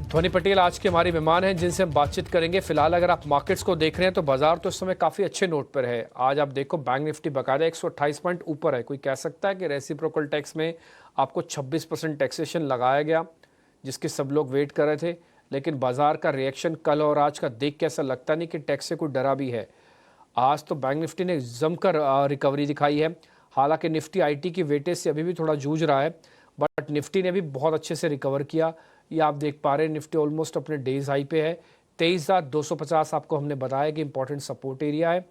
ध्वनि पटेल आज के हमारे मेहमान हैं जिनसे हम बातचीत करेंगे। फिलहाल अगर आप मार्केट्स को देख रहे हैं तो बाजार तो इस समय काफ़ी अच्छे नोट पर है। आज आप देखो बैंक निफ्टी बकायदा 128 पॉइंट ऊपर है। कोई कह सकता है कि रेसिप्रोकल टैक्स में आपको 26% टैक्सेशन लगाया गया, जिसके सब लोग वेट कर रहे थे। लेकिन बाजार का रिएक्शन कल और आज का देख के ऐसा लगता नहीं कि टैक्स से कोई डरा भी है। आज तो बैंक निफ्टी ने जमकर रिकवरी दिखाई है। हालांकि निफ्टी आईटी की वेटेज से अभी भी थोड़ा जूझ रहा है, बट निफ्टी ने भी बहुत अच्छे से रिकवर किया। ये आप देख पा रहे हैं, निफ्टी ऑलमोस्ट अपने डेज हाई पे है। 23,250 आपको हमने बताया कि इंपॉर्टेंट सपोर्ट एरिया है।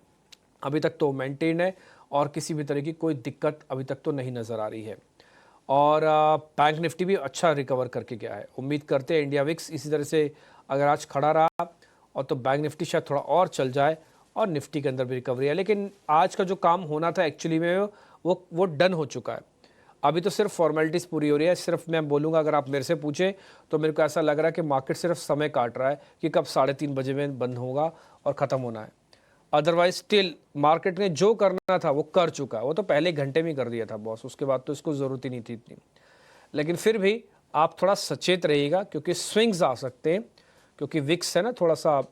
अभी तक तो मेंटेन है और किसी भी तरह की कोई दिक्कत अभी तक तो नहीं नज़र आ रही है। और बैंक निफ्टी भी अच्छा रिकवर करके गया है। उम्मीद करते हैं इंडिया विक्स इसी तरह से अगर आज खड़ा रहा और तो बैंक निफ्टी शायद थोड़ा और चल जाए और निफ्टी के अंदर भी रिकवरी है। लेकिन आज का जो काम होना था एक्चुअली में वो डन हो चुका है। अभी तो सिर्फ फॉर्मेलिटीज़ पूरी हो रही है। सिर्फ मैं बोलूँगा, अगर आप मेरे से पूछें तो मेरे को ऐसा लग रहा है कि मार्केट सिर्फ समय काट रहा है कि कब 3:30 बजे में बंद होगा और ख़त्म होना है। अदरवाइज स्टिल मार्केट ने जो करना था वो कर चुका है। वो तो पहले घंटे में ही कर दिया था बॉस, उसके बाद तो इसको ज़रूरत ही नहीं थी इतनी। लेकिन फिर भी आप थोड़ा सचेत रहिएगा क्योंकि स्विंग्स आ सकते हैं, क्योंकि विक्स है ना थोड़ा सा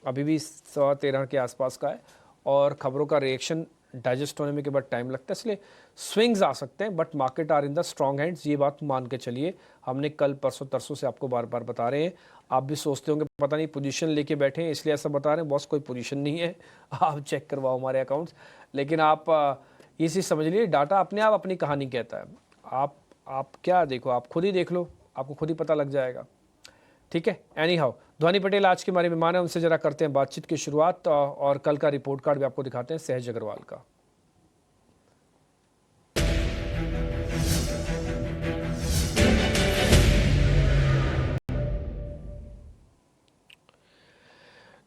अभी भी 13.25 के आसपास का है और खबरों का रिएक्शन डाइजेस्ट होने में के बाद टाइम लगता है, इसलिए स्विंग्स आ सकते हैं। But market are in the strong hands, ये बात मान के चलिए। हमने कल परसों तरसों से आपको बार बार बता रहे हैं। आप भी सोचते होंगे पता नहीं पोजीशन लेके बैठे हैं इसलिए ऐसा बता रहे हैं। बॉस कोई पोजीशन नहीं है, आप चेक करवाओ हमारे अकाउंट्स। लेकिन आप ये चीज़ समझ लीजिए, डाटा अपने आप अपनी कहानी कहता है। आप क्या देखो, आप खुद ही देख लो, आपको खुद ही पता लग जाएगा। ठीक है, एनी हाउ ध्वनि पटेल आज के हमारे मेहमान हैं, उनसे जरा करते हैं बातचीत की शुरुआत और कल का रिपोर्ट कार्ड भी आपको दिखाते हैं सहज अग्रवाल का।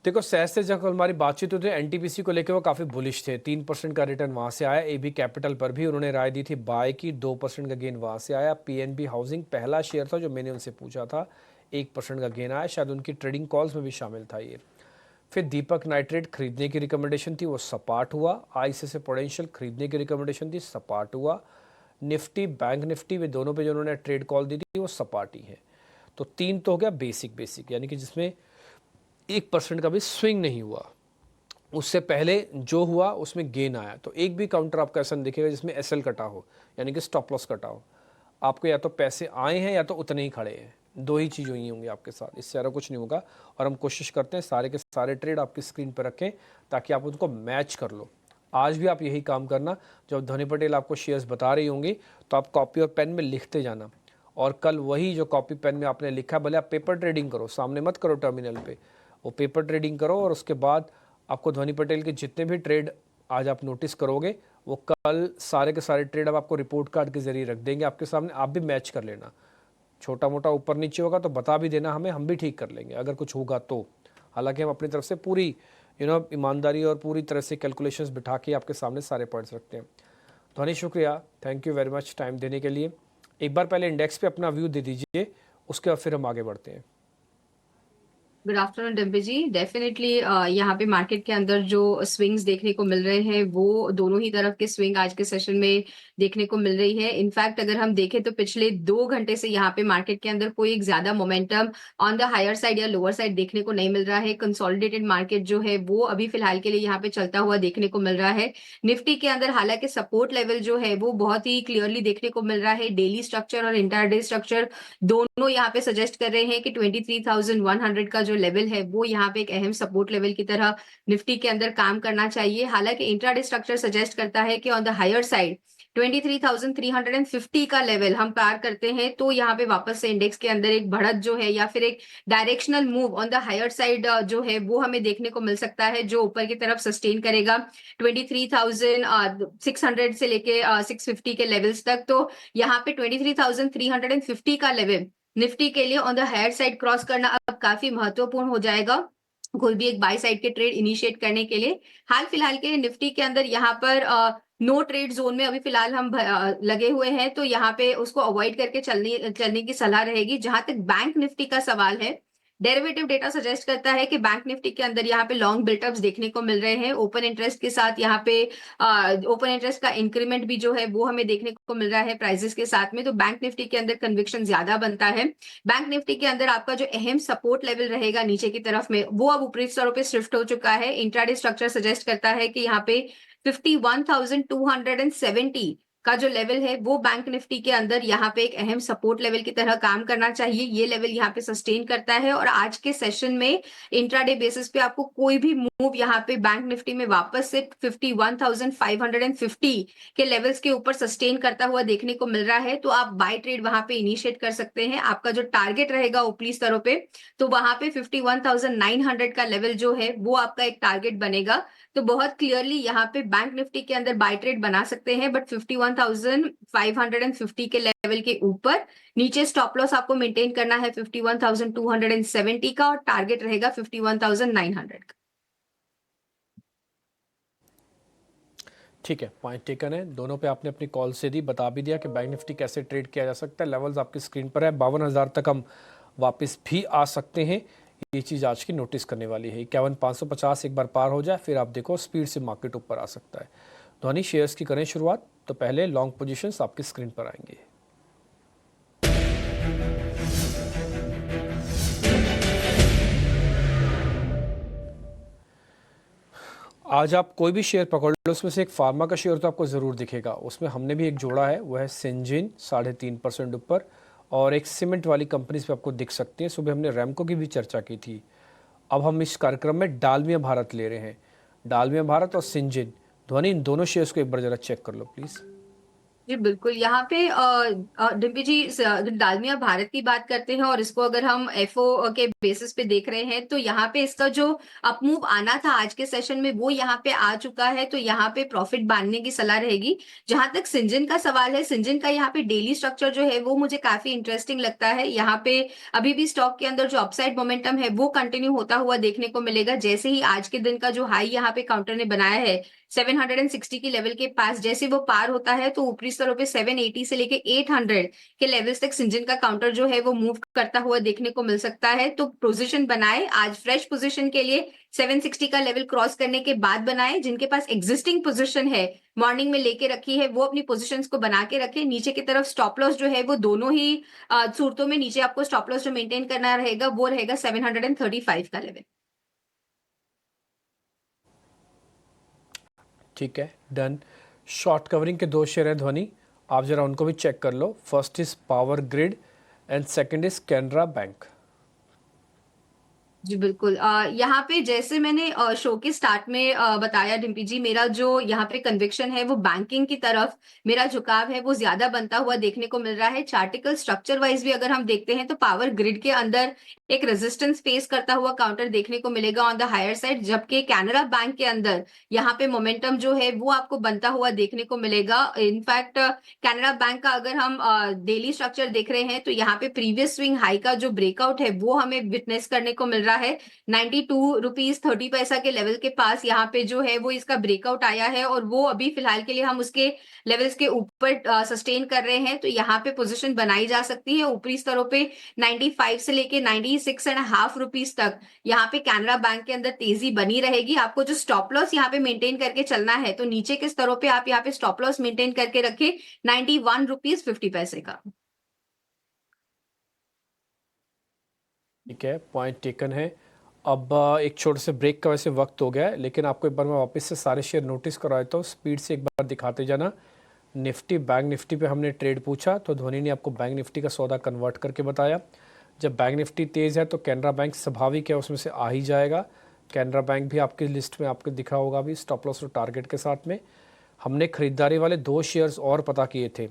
देखो, सहज से जब हमारी बातचीत हुई थी एनटीपीसी को लेकर वो काफ़ी बुलिश थे। 3% का रिटर्न वहाँ से आया। एबी कैपिटल पर भी उन्होंने राय दी थी बाय की, 2% का गेन वहाँ से आया। पीएनबी हाउसिंग पहला शेयर था जो मैंने उनसे पूछा था, 1% का गेन आया। शायद उनकी ट्रेडिंग कॉल्स में भी शामिल था ये। फिर दीपक नाइट्रेट खरीदने की रिकमेंडेशन थी, वो सपाट हुआ। आईसीआईसीआई प्रूडेंशियल खरीदने की रिकमेंडेशन थी, सपाट हुआ। निफ्टी, बैंक निफ्टी, वे दोनों पे जो उन्होंने ट्रेड कॉल दी थी वो सपाट ही है। तो 3 तो हो गया बेसिक, यानी कि जिसमें 1% का भी स्विंग नहीं हुआ। उससे पहले जो हुआ उसमें गेन आया। तो एक भी काउंटर आपका ऐसा नहीं दिखेगा जिसमें एसएल कटा हो, यानी कि स्टॉप लॉस कटा हो। आपको या तो पैसे आए हैं या तो उतने ही खड़े हैं, दो ही चीज़ हुई होंगी आपके साथ, इससे ज़्यादा कुछ नहीं होगा। और हम कोशिश करते हैं सारे के सारे ट्रेड आपकी स्क्रीन पर रखें ताकि आप उनको मैच कर लो। आज भी आप यही काम करना। जब ध्वनि पटेल आपको शेयर्स बता रही होंगी तो आप कॉपी और पेन में लिखते जाना। और कल वही जो कॉपी पेन में आपने लिखा, भले आप पेपर ट्रेडिंग करो, सामने मत करो टर्मिनल पे, वो पेपर ट्रेडिंग करो। और उसके बाद आपको ध्वनि पटेल के जितने भी ट्रेड आज आप नोटिस करोगे वो कल सारे के सारे ट्रेड अब आपको रिपोर्ट कार्ड के जरिए रख देंगे आपके सामने। आप भी मैच कर लेना। छोटा मोटा ऊपर नीचे होगा तो बता भी देना हमें, हम भी ठीक कर लेंगे अगर कुछ होगा तो। हालांकि हम अपनी तरफ से पूरी ईमानदारी और पूरी तरह से कैलकुलेशंस बिठा के आपके सामने सारे पॉइंट्स रखते हैं। ध्वनि शुक्रिया, thank you very much time देने के लिए। एक बार पहले इंडेक्स पे अपना व्यू दे दीजिए, उसके बाद फिर हम आगे बढ़ते हैं। गुड आफ्टरनून डिम्पी जी। डेफिनेटली यहाँ पे मार्केट के अंदर जो स्विंग्स देखने को मिल रहे हैं वो दोनों ही तरफ के स्विंग आज के सेशन में देखने को मिल रही है। इनफैक्ट अगर हम देखें तो पिछले 2 घंटे से यहाँ पे मार्केट के अंदर कोई एक ज्यादा momentum on the higher side या लोअर साइड देखने को नहीं मिल रहा है। कंसोलिडेटेड मार्केट जो है वो अभी फिलहाल के लिए यहाँ पे चलता हुआ देखने को मिल रहा है। निफ्टी के अंदर हालांकि सपोर्ट लेवल जो है वो बहुत ही क्लियरली देखने को मिल रहा है। डेली स्ट्रक्चर और इंटरडे स्ट्रक्चर दोनों यहाँ पे सजेस्ट कर रहे हैं कि 23,100 का जो लेवल है वो यहाँ पे एक अहम सपोर्ट लेवल की तरह निफ्टी के अंदर काम करना चाहिए। हालांकि इंट्राडे स्ट्रक्चर सजेस्ट करता है कि ऑन द हायर साइड 23,350 का लेवल हम पार करते हैं तो यहाँ पे वापस से इंडेक्स के अंदर एक बढ़त जो है या फिर एक directional move on the higher side जो है वो हमें देखने को मिल सकता है, जो ऊपर की तरफ सस्टेन करेगा 23,600 से लेके 650 के लेवल्स तक। तो यहाँ पे 23,350 का लेवल निफ्टी के लिए on the higher side cross करना अब काफी महत्वपूर्ण हो जाएगा कोई भी एक बाय साइड के ट्रेड इनिशिएट करने के लिए। हाल फिलहाल के निफ्टी के अंदर यहाँ पर नो ट्रेड जोन में अभी फिलहाल हम लगे हुए हैं, तो यहाँ पे उसको अवॉइड करके चलने की सलाह रहेगी। जहां तक बैंक निफ्टी का सवाल है, डेरिवेटिव डेटा सजेस्ट करता है कि बैंक निफ्टी के अंदर यहाँ पे लॉन्ग बिल्टअप्स देखने को मिल रहे हैं। ओपन इंटरेस्ट के साथ यहाँ पे ओपन इंटरेस्ट का इंक्रीमेंट भी जो है वो हमें देखने को मिल रहा है प्राइसेस के साथ में। तो बैंक निफ्टी के अंदर कन्विक्शन ज्यादा बनता है। बैंक निफ्टी के अंदर आपका जो अहम सपोर्ट लेवल रहेगा नीचे की तरफ में, वो अब ऊपरी स्तरों पे शिफ्ट हो चुका है। इंट्राडे स्ट्रक्चर सजेस्ट करता है कि यहाँ पे 51,270 का जो लेवल है वो बैंक निफ्टी के अंदर यहाँ पे एक अहम सपोर्ट लेवल की तरह काम करना चाहिए। ये लेवल यहाँ पे सस्टेन करता है और आज के सेशन में इंट्राडे बेसिस पे आपको कोई भी मूव यहाँ पे बैंक निफ्टी में वापस से 51,550 के लेवल्स के ऊपर सस्टेन करता हुआ देखने को मिल रहा है। तो आप बाय ट्रेड वहां पे इनिशिएट कर सकते हैं। आपका जो टारगेट रहेगा ऊपरी स्तरों पे, तो वहां पे 51,900 का लेवल जो है वो आपका एक टारगेट बनेगा। तो बहुत क्लियरली यहाँ पे बैंक निफ्टी के अंदर बाय ट्रेड बना सकते हैं, बट 51,550 के लेवल के ऊपर। नीचे स्टॉप लॉस आपको मेंटेन करना है 51,270 का और टारगेट रहेगा 51,900 का। ठीक है, पॉइंट टेकन है। दोनों पे आपने अपनी कॉल से दी, बता भी दिया कि बैंक निफ्टी कैसे ट्रेड किया जा सकता है। लेवल्स आपकी स्क्रीन पर है, 52,000 तक हम वापस भी आ सकते हैं। ये चीज़ आज की नोटिस करने वाली है। 51,550 एक बार पार हो जाए, फिर आप देखो स्पीड से मार्केट ऊपर आ सकता है। धोनी शेयर्स की करें शुरुआत, तो पहले लॉन्ग पोजीशंस आपकी स्क्रीन पर आएंगे। आज आप कोई भी शेयर पकड़ लो, उसमें से एक फार्मा का शेयर तो आपको ज़रूर दिखेगा। उसमें हमने भी एक जोड़ा है, वो है सिंजिन 3.5% ऊपर, और एक सीमेंट वाली कंपनीज पे आपको दिख सकती है। सुबह हमने रैमको की भी चर्चा की थी। अब हम इस कार्यक्रम में डालमिया भारत ले रहे हैं। डालमिया भारत और सिंजिन, ध्वनि, इन दोनों शेयर्स को एक बार जरा चेक कर लो प्लीज़। जी बिल्कुल। यहाँ पे डिम्पी जी डालमिया भारत की बात करते हैं और इसको अगर हम एफओ के बेसिस पे देख रहे हैं, तो यहाँ पे इसका जो अपमूव आना था आज के सेशन में वो यहाँ पे आ चुका है। तो यहाँ पे प्रॉफिट बांधने की सलाह रहेगी। जहां तक सिंजिन का सवाल है, सिंजिन का यहाँ पे डेली स्ट्रक्चर जो है वो मुझे काफी इंटरेस्टिंग लगता है। यहाँ पे अभी भी स्टॉक के अंदर जो अपसाइड मोमेंटम है वो कंटिन्यू होता हुआ देखने को मिलेगा। जैसे ही आज के दिन का जो हाई यहाँ पे काउंटर ने बनाया है 760 की लेवल के पास, जैसे वो पार होता है तो ऊपरी स्तरों पे 780 से लेके 800 के लेवल्स तक सिंजिन का काउंटर जो है वो मूव करता हुआ देखने को मिल सकता है। तो पोजीशन बनाए आज फ्रेश पोजीशन के लिए 760 का लेवल क्रॉस करने के बाद बनाए। जिनके पास एग्जिस्टिंग पोजीशन है मॉर्निंग में लेके रखी है, वो अपनी पोजीशंस को बना के रखे। नीचे की तरफ स्टॉप लॉस जो है वो दोनों ही सूरतों में नीचे आपको स्टॉप लॉस जो मेंटेन करना रहेगा वो रहेगा 735 का लेवल। ठीक है, डन। शॉर्ट कवरिंग के दो शेयर हैं ध्वनि, आप जरा उनको भी चेक कर लो। First is Power Grid and second is Canara Bank. जी बिल्कुल। यहाँ पे जैसे मैंने शो के स्टार्ट में बताया डिम्पी जी, मेरा जो यहाँ पे कन्विक्शन है वो बैंकिंग की तरफ मेरा झुकाव है वो ज्यादा बनता हुआ देखने को मिल रहा है। चार्टिकल स्ट्रक्चर वाइज भी अगर हम देखते हैं तो पावर ग्रिड के अंदर एक रेजिस्टेंस फेस करता हुआ काउंटर देखने को मिलेगा ऑन द हायर साइड, जबकि कैनरा बैंक के अंदर यहाँ पे मोमेंटम जो है वो आपको बनता हुआ देखने को मिलेगा। इनफैक्ट कैनरा बैंक का अगर हम डेली स्ट्रक्चर देख रहे हैं तो यहाँ पे प्रीवियस स्विंग हाई का जो ब्रेकआउट है वो हमें विटनेस करने को मिल रहा है। 92 रुपीज 30 पैसा के लेवल के पास यहाँ पे जो है वो इसका ब्रेकआउट आया है और वो अभी फिलहाल के लिए हम उसके लेवल्स के ऊपर सस्टेन कर रहे हैं। तो यहाँ पे पोजीशन बनाई जा सकती है ऊपरी स्तरों पे 95 से लेके 96.5 रुपीज तक। यहाँ पे कैनरा बैंक के अंदर तेजी बनी रहेगी। आपको जो स्टॉप लॉस यहाँ पे मेंटेन करके चलना है, तो नीचे के स्तरों पे आप यहाँ पे स्टॉप लॉस मेंटेन करके रखे 91 रुपीज 50 पैसे का। ठीक है, पॉइंट टेकन है। अब एक छोटे से ब्रेक का वैसे वक्त हो गया है, लेकिन आपको एक बार मैं वापस से सारे शेयर नोटिस करवाया तो स्पीड से एक बार दिखाते जाना। निफ्टी, बैंक निफ्टी पे हमने ट्रेड पूछा तो ध्वनि ने आपको बैंक निफ्टी का सौदा कन्वर्ट करके बताया। जब बैंक निफ्टी तेज़ है तो कैनरा बैंक स्वाभाविक है उसमें से आ ही जाएगा। कैनरा बैंक भी आपकी लिस्ट में आपको दिखा होगा अभी स्टॉप लॉस और टारगेट के साथ में। हमने खरीदारी वाले दो शेयर्स और पता किए थे,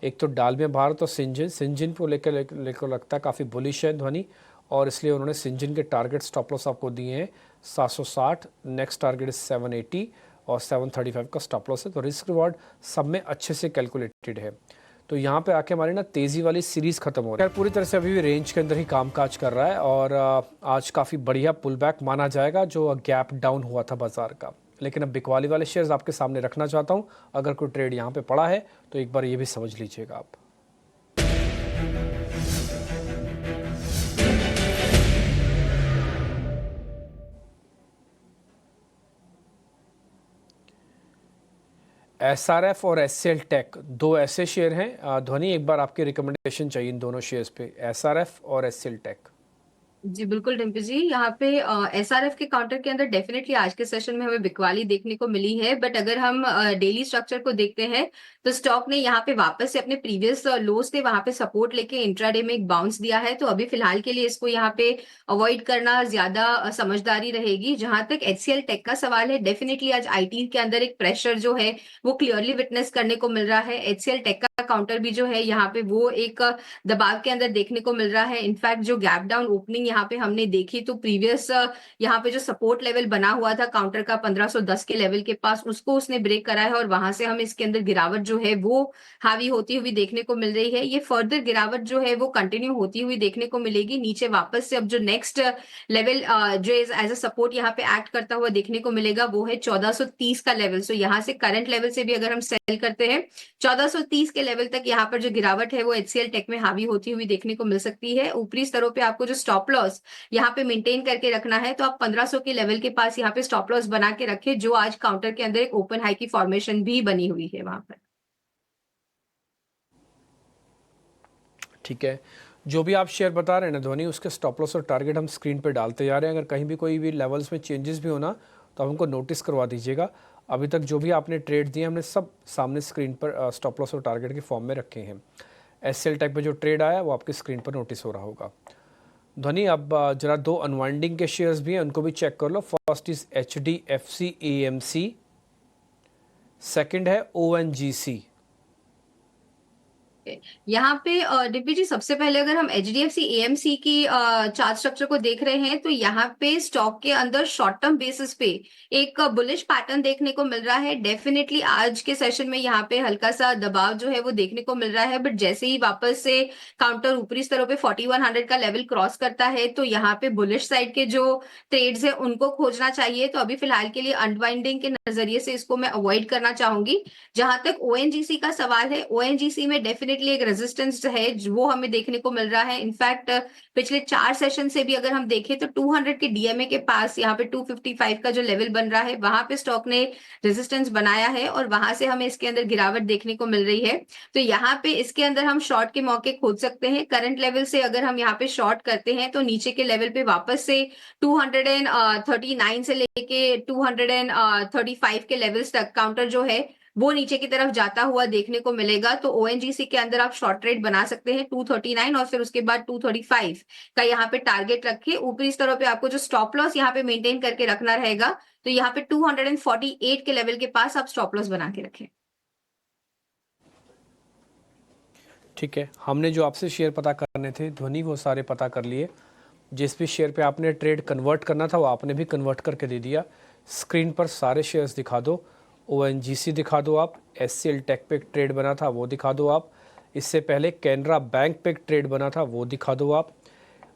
एक तो डालमिया भारत और सिंजिन। सिंजिन को लेकर लगता है काफ़ी बुलिश है ध्वनि, और इसलिए उन्होंने सिंजिन के टारगेट स्टॉप लॉस आपको दिए हैं 760, नेक्स्ट टारगेट इज 780 और 735 का स्टॉप लॉस है। तो रिस्क रिवॉर्ड सब में अच्छे से कैलकुलेटेड है। तो यहाँ पे आके हमारी ना तेज़ी वाली सीरीज़ खत्म हो रही है। पूरी तरह से अभी भी रेंज के अंदर ही कामकाज कर रहा है और आज काफ़ी बढ़िया पुल बैक माना जाएगा जो गैप डाउन हुआ था बाजार का। लेकिन अब बिकवाली वाले शेयर्स आपके सामने रखना चाहता हूँ। अगर कोई ट्रेड यहाँ पे पड़ा है तो एक बार ये भी समझ लीजिएगा आप। एसआरएफ और एचसीएल टेक दो ऐसे शेयर हैं ध्वनि, एक बार आपकी रिकमेंडेशन चाहिए इन दोनों शेयर्स पे, एसआरएफ और एचसीएल टेक। जी बिल्कुल डिम्पी जी, यहाँ पे एसआरएफ के काउंटर के अंदर डेफिनेटली आज के सेशन में हमें बिकवाली देखने को मिली है, बट अगर हम डेली स्ट्रक्चर को देखते हैं तो स्टॉक ने यहाँ पे वापस से अपने प्रीवियस लोज थे वहां पे सपोर्ट लेके इंट्राडे में एक बाउंस दिया है, तो अभी फिलहाल के लिए इसको यहाँ पे अवॉइड करना ज्यादा समझदारी रहेगी। जहां तक एचसीएल टेक का सवाल है, डेफिनेटली आज आईटी के अंदर एक प्रेशर जो है वो क्लियरली विटनेस करने को मिल रहा है। एचसीएल टेक का काउंटर भी जो है यहाँ पे वो एक दबाव के अंदर देखने को मिल रहा है। इनफैक्ट जो गैप डाउन ओपनिंग यहाँ पे हमने देखी तो प्रीवियस यहाँ पे जो सपोर्ट लेवल बना हुआ था काउंटर का 1510 के लेवल के पास, उसको उसने ब्रेक करा है और वहां से हमें इसके अंदर गिरावट जो है वो हावी होती हुई देखने को मिल रही है। ये फर्दर गिरावट जो है वो कंटिन्यू होती हुई देखने को मिलेगी नीचे वापस से। अब जो नेक्स्ट लेवल जो एज अ सपोर्ट यहाँ पे एक्ट करता हुआ देखने को मिलेगा वो है 1430 का लेवल। सो यहाँ से करंट लेवल से भी अगर हम सेल करते हैं 1430 के लेवल तक यहाँ पर जो गिरावट है वो एचसीएल टेक में हावी होती हुई देखने को मिल सकती है। ऊपरी स्तरों पे आपको जो स्टॉप लॉस यहाँ पे मेंटेन करके रखना है तो आप 1500 के लेवल के पास यहाँ पे स्टॉप लॉस बना के रखें, जो आज काउंटर के अंदर एक ओपन हाई की फॉर्मेशन भी बनी हुई है वहां पर। ठीक है, जो भी आप शेयर बता रहे हैं ना ध्वनि, उसके स्टॉप लॉस और टारगेट हम स्क्रीन पे डालते जा रहे हैं। अगर कहीं भी कोई भी लेवल्स में चेंजेस भी होना तो हमको नोटिस करवा दीजिएगा। अभी तक जो भी आपने ट्रेड दिए हमने सब सामने स्क्रीन पर स्टॉप लॉस और टारगेट के फॉर्म में रखे हैं। एचसीएल टेक पे जो ट्रेड आया वो आपकी स्क्रीन पर नोटिस हो रहा होगा। ध्वनि, अब जरा दो अनवाइंडिंग के शेयर्स भी हैं, उनको भी चेक कर लो। First is HDFC AMC, second है ONGC। यहाँ पे डिम्पी जी सबसे पहले अगर हम एचडीएफसी एएमसी की चार्ट स्ट्रक्चर को देख रहे हैं तो यहाँ पे स्टॉक के अंदर शॉर्ट टर्म बेसिस पे एक बुलिश पैटर्न देखने को मिल रहा है। डेफिनेटली आज के सेशन में यहाँ पे हल्का सा दबाव जो है वो देखने को मिल रहा है, बट जैसे ही वापस से काउंटर ऊपरी स्तरों पे 4100 का लेवल क्रॉस करता है तो यहाँ पे बुलिश साइड के जो ट्रेड्स है उनको खोजना चाहिए। तो अभी फिलहाल के लिए अनवाइंडिंग के नजरिए से इसको मैं अवॉइड करना चाहूंगी। जहां तक ओएनजीसी का सवाल है, ओएनजीसी में डेफिनेटली एक रेजिस्टेंस है वो हमें देखने को मिल रहा है। इनफैक्ट पिछले 4 सेशन से भी अगर हम देखें तो 200 के डीएमए के पास यहाँ पे 255 का जो लेवल बन रहा है वहां पे स्टॉक ने रेजिस्टेंस बनाया है और वहां से हमें इसके अंदर गिरावट देखने को मिल रही है। तो यहाँ पे इसके अंदर हम शॉर्ट के मौके खोज सकते हैं। करंट लेवल से अगर हम यहाँ पे शॉर्ट करते हैं तो नीचे के लेवल पे वापस से 239 से लेके 235 के लेवल्स तक काउंटर जो है वो नीचे की तरफ जाता हुआ देखने को मिलेगा। तो ओएनजीसी के अंदर आप शॉर्ट ट्रेड बना सकते हैं 239 और फिर उसके बाद 235 का यहाँ पे टारगेट रखिए। ऊपरी स्तरों पे आपको जो स्टॉप लॉस यहाँ पे मेंटेन करके रखना रहेगा तो यहाँ पे 248 के लेवल के पास आप स्टॉप लॉस बना के रखें। ठीक है, हमने जो आपसे शेयर पता करने थे ध्वनि वो सारे पता कर लिए। जिस भी शेयर पे आपने ट्रेड कन्वर्ट करना था वो आपने भी कन्वर्ट करके दे दिया। स्क्रीन पर सारे शेयर्स दिखा दो। ONGC दिखा दो आप, HCL टेक पे एक ट्रेड बना था वो दिखा दो आप, इससे पहले कैनरा बैंक पे एक ट्रेड बना था वो दिखा दो आप,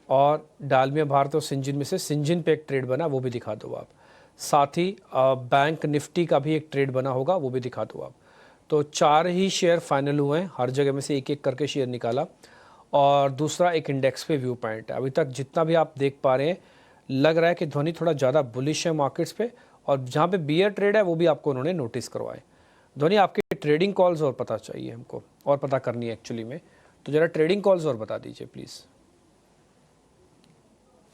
और डालमिया भारत और सिंजिन में से सिंजिन पे एक ट्रेड बना वो भी दिखा दो आप। साथ ही बैंक निफ्टी का भी एक ट्रेड बना होगा वो भी दिखा दो आप। तो 4 ही शेयर फाइनल हुए हैं, हर जगह में से एक एक करके शेयर निकाला। और दूसरा एक इंडेक्स पे व्यू पॉइंट है। अभी तक जितना भी आप देख पा रहे हैं लग रहा है कि ध्वनि थोड़ा ज़्यादा बुलिश है मार्केट्स पे, और जहाँ पे बियर ट्रेड है वो भी आपको उन्होंने नोटिस करवाए। ध्वनि, आपके ट्रेडिंग कॉल्स और पता चाहिए हमको, और पता करनी है एक्चुअली में, तो ज़रा ट्रेडिंग कॉल्स और बता दीजिए प्लीज़।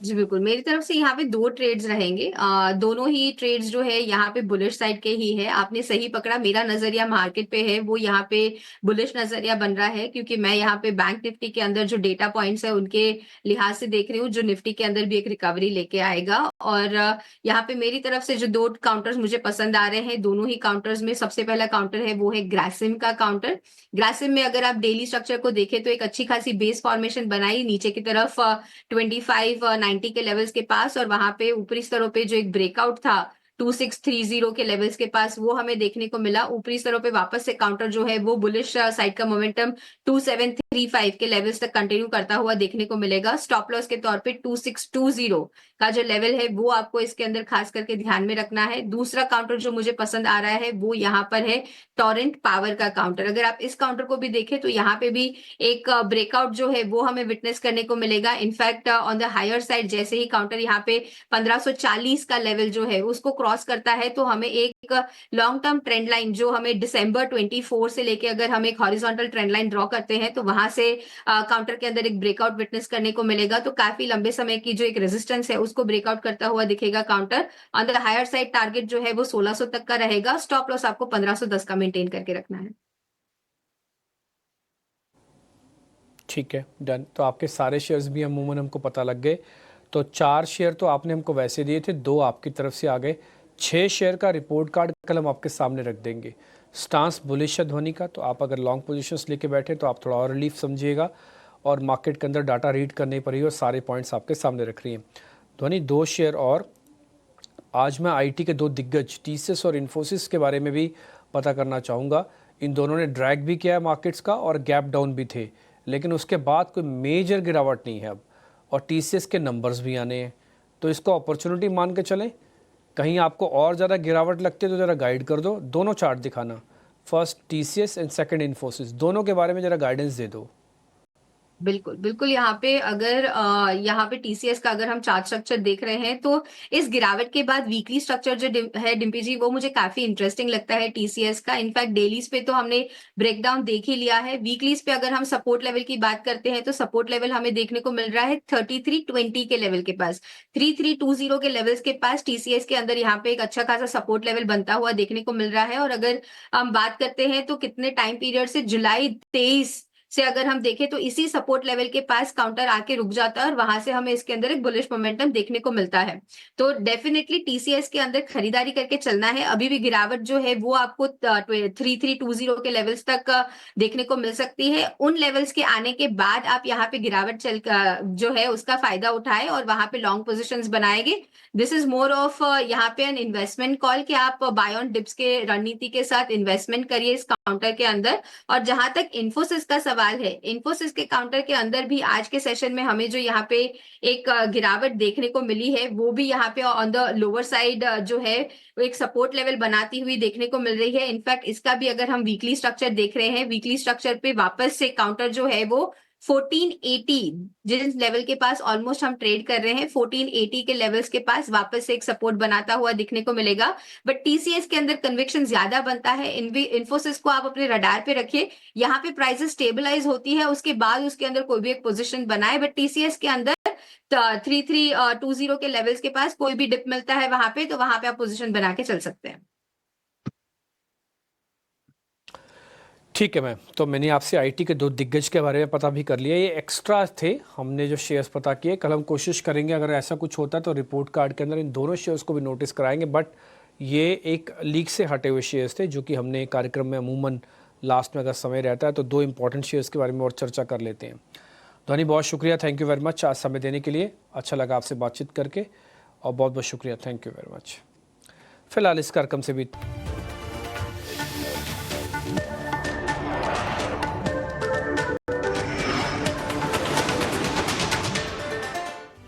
जी बिल्कुल, मेरी तरफ से यहाँ पे 2 ट्रेड्स रहेंगे। दोनों ही ट्रेड्स जो है यहाँ पे बुलिश साइड के ही है। आपने सही पकड़ा, मेरा नजरिया मार्केट पे है वो यहाँ पे बुलिश नजरिया बन रहा है, क्योंकि मैं यहाँ पे बैंक निफ्टी के अंदर जो डेटा पॉइंट्स है उनके लिहाज से देख रही हूँ जो निफ्टी के अंदर भी एक रिकवरी लेके आएगा। और यहाँ पे मेरी तरफ से जो 2 काउंटर्स मुझे पसंद आ रहे हैं, दोनों ही काउंटर्स में सबसे पहला काउंटर है वो है ग्रासिम का काउंटर। ग्रासिम में अगर आप डेली स्ट्रक्चर को देखें तो एक अच्छी खासी बेस फॉर्मेशन बनाई नीचे की तरफ 2590 के लेवल्स के पास, और वहां पे ऊपरी स्तरों पे जो एक ब्रेकआउट था 2630 के लेवल्स के पास वो हमें देखने को मिला। ऊपरी स्तरों पे वापस से काउंटर जो है वो बुलिश साइड का मोमेंटम 273 2635 के लेवल्स तक कंटिन्यू करता हुआ देखने को मिलेगा। स्टॉप लॉस के तौर पे 2620 का जो लेवल है वो आपको इसके अंदर खास करके ध्यान में रखना है। दूसरा काउंटर जो मुझे पसंद आ रहा है वो यहाँ पर है टॉरेंट पावर का काउंटर। अगर आप इस काउंटर को भी देखें तो यहाँ पे भी एक ब्रेकआउट जो है वो हमें विटनेस करने को मिलेगा। In fact on the higher side जैसे ही काउंटर यहाँ पे 1540 का लेवल जो है उसको क्रॉस करता है तो हमें एक लॉन्ग टर्म ट्रेंड लाइन जो हमें दिसंबर 24 से लेके अगर हम एक हॉरिजॉन्टल ट्रेंड लाइन ड्रॉ करते हैं तो वहां से काउंटर के अंदर एक ब्रेकआउट विटनेस करने को मिलेगा। तो काफी लंबे समय की जो एक रेजिस्टेंस है उसको ब्रेकआउट करता हुआ दिखेगा counter. On the higher side target जो है वो 1600 तक का रहेगा। स्टॉप लॉस आपको 1510 का मेंटेन करके रखना है। ठीक है, डन। तो आपके सारे शेयर्स भी अमूमन हमको पता लग गए। तो 4 शेयर तो आपने हमको वैसे दिए थे, 2 आपकी तरफ से आ गए। 6 शेयर का रिपोर्ट कार्ड कल हम आपके सामने रख देंगे। स्टांस बुलिश है ध्वनि का, तो आप अगर लॉन्ग पोजीशंस लेके बैठे तो आप थोड़ा और रिलीफ समझिएगा, और मार्केट के अंदर डाटा रीड करने पर ही और सारे पॉइंट्स आपके सामने रख रही हैं ध्वनि। 2 शेयर और आज मैं आईटी के 2 दिग्गज टीसीएस और इन्फोसिस के बारे में भी पता करना चाहूँगा। इन दोनों ने ड्रैग भी किया है मार्केट्स का और गैप डाउन भी थे, लेकिन उसके बाद कोई मेजर गिरावट नहीं है अब, और टीसीएस के नंबर्स भी आने हैं, तो इसको अपॉर्चुनिटी मान के चलें। कहीं आपको और ज़्यादा गिरावट लगती है तो ज़रा गाइड कर दो। दोनों चार्ट दिखाना, first TCS and second Infosys, दोनों के बारे में ज़रा गाइडेंस दे दो। बिल्कुल बिल्कुल, यहाँ पे अगर यहाँ पे टीसीएस का अगर हम चार्ट स्ट्रक्चर देख रहे हैं तो इस गिरावट के बाद वीकली स्ट्रक्चर जो है डिम्पी जी वो मुझे काफी इंटरेस्टिंग लगता है टीसीएस का। इनफैक्ट डेलीज पे तो हमने ब्रेकडाउन देख ही लिया है। वीकलीज पे अगर हम सपोर्ट लेवल की बात करते हैं तो सपोर्ट लेवल हमें देखने को मिल रहा है 3320 के लेवल के पास, 3320 के लेवल्स के पास टीसीएस के अंदर यहाँ पे एक अच्छा खासा सपोर्ट लेवल बनता हुआ देखने को मिल रहा है। और अगर हम बात करते हैं तो कितने टाइम पीरियड से, जुलाई 23 से अगर हम देखें तो इसी सपोर्ट लेवल के पास काउंटर आके रुक जाता है और वहां से हमें इसके अंदर एक बुलिश मोमेंटम देखने को मिलता है। तो डेफिनेटली टीसीएस के अंदर खरीदारी करके चलना है। अभी भी गिरावट जो है वो आपको 3320 के लेवल्स तक देखने को मिल सकती है। उन लेवल्स के आने के बाद आप यहाँ पे गिरावट चल जो है उसका फायदा उठाए और वहां पे लॉन्ग पोजिशन बनाएंगे। दिस इज मोर ऑफ यहाँ पे एन इन्वेस्टमेंट कॉल कि आप बाय ऑन डिप्स के रणनीति के साथ इन्वेस्टमेंट करिए इस काउंटर के अंदर। और जहां तक इन्फोसिस का सवाल है, इन्फोसिस के काउंटर के अंदर भी आज के सेशन में हमें जो यहाँ पे एक गिरावट देखने को मिली है वो भी यहाँ पे ऑन द लोअर साइड जो है वो एक सपोर्ट लेवल बनाती हुई देखने को मिल रही है। इनफैक्ट इसका भी अगर हम वीकली स्ट्रक्चर देख रहे हैं, वीकली स्ट्रक्चर पे वापस से काउंटर जो है वो 1480 जिस लेवल के पास ऑलमोस्ट हम ट्रेड कर रहे हैं, 1480 के लेवल्स के पास वापस से एक सपोर्ट बनाता हुआ दिखने को मिलेगा। बट टीसीएस के अंदर कन्विक्शन ज्यादा बनता है। इन्फोसिस को आप अपने रडार पे रखिए, यहाँ पे प्राइसेस स्टेबलाइज होती है उसके बाद उसके अंदर कोई भी एक पोजीशन बनाए। बट टीसीएस के अंदर 3320 के लेवल्स के पास कोई भी डिप मिलता है वहां पे, तो वहां पे आप पोजीशन बना के चल सकते हैं। ठीक है मैम, तो मैंने आपसे आईटी के 2 दिग्गज के बारे में पता भी कर लिया। ये एक्स्ट्रा थे, हमने जो शेयर्स पता किए। कल हम कोशिश करेंगे अगर ऐसा कुछ होता है तो रिपोर्ट कार्ड के अंदर इन दोनों शेयर्स को भी नोटिस कराएंगे, बट ये एक लीक से हटे हुए शेयर्स थे जो कि हमने कार्यक्रम में अमूमन लास्ट में अगर समय रहता है तो 2 इंपॉर्टेंट शेयर्स के बारे में और चर्चा कर लेते हैं। ध्वनि, बहुत शुक्रिया, थैंक यू वेरी मच आज समय देने के लिए। अच्छा लगा आपसे बातचीत करके, और बहुत बहुत शुक्रिया, थैंक यू वेरी मच। फिलहाल इस कार्यक्रम से भी